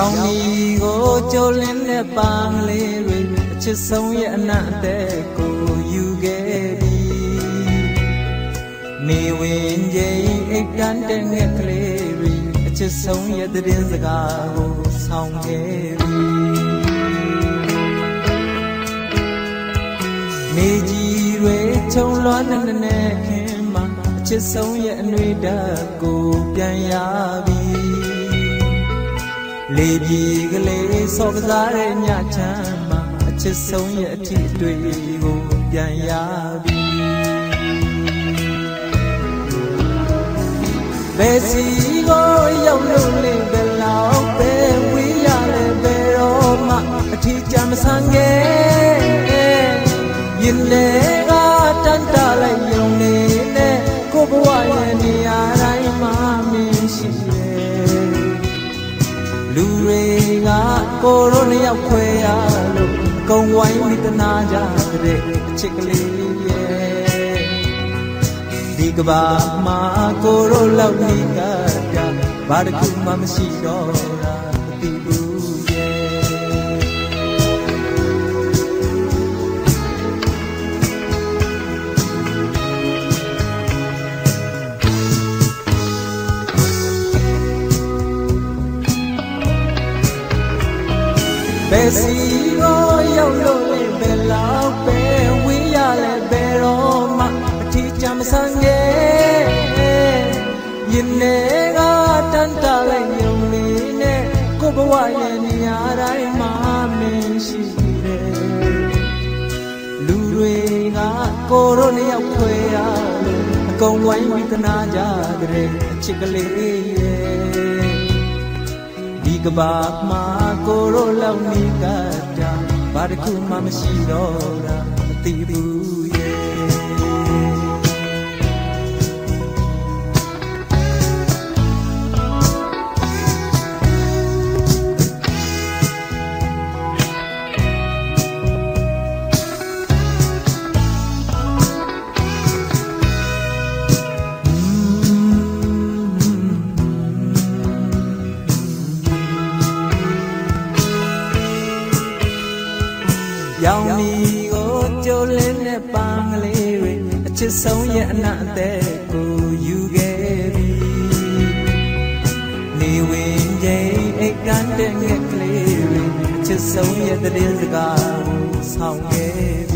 ရောင်မီကိုကြိုလင်းတဲ့ပန်းလေးတွေအချစ်ဆုံးရဲ့အနံ့အသက်ကိုယူခဲ့ပြီနေဝင်ချိန်အိတ်တန်းတဲ့ငှက်ကလေးတွေအချစ်ဆုံးရဲ့သတင်းစကားကိုဆောင်ခဲ့ပြီနေကြီးတွေခြုံလွှမ်းတဲ့ခင်မှာအချစ်ဆုံးရဲ့အနှွေဓာတ်ကိုပြန်ရပြီလေပြေကလေးစောကစားတဲ့ညချမ်းမှာအချစ်ဆုံးရဲ့အထီးအတွေ့ကိုပြန်ရပြီဘယ်စီကိုရောက်လို့လေဘယ်လောက်ပဲဝေးရလဲဘယ်တော့မှအထီးကြမဆန်းခဲ့ရင်လည်းကတန်တလိုက်ယုံနေနဲ့ကိုဘဝရဲ့နေရာတိုင်းမှာမင်းရှိတယ်လူတွေကကိုရိုနှစ်ယောက်ခွဲရလို့ကုံဝိုင်းမိတနာကြတဲ့အချစ်ကလေးရဲ့ဒီကဘာမှာကိုရိုလောက်နေကကြဘာတစ်ခုမှမရှိတော့တာမသိဘူးရဲ့ဘယ်စီကိုရောက်လို့လေဘယ်လောက်ပဲဝေးရလဲဘယ်တော့မှအထီးကြမဆန်းခဲ့ရင်လည်းကတန်တလိုက်ယုံနေနဲ့ကိုဘဝရဲ့နေရာတိုင်းမှာမင်းရှိတယ်လူတွေကကိုရိုနှစ်ယောက်ခွဲရလို့အကုန်ဝိုင်းဝီသနာကြတဲ့အချစ်ကလေးရဲ့ဒီကဘာမှာကိုရိုလောက်နေကတာဘာတစ်ခုမှမရှိတော့တာမသိဘူးရဲ့ရောင်မီကိုကြိုလင်းတဲ့ပန်းကလေးတွေအချစ်ဆုံးရဲ့အနံ့အသက်ကိုယူခဲ့ပြီနေဝင်ချိန်အိတ်တန်းတဲ့ငှက်ကလေးတွေအချစ်ဆုံးရဲ့သတင်းစကားကိုဆောင်ခဲ့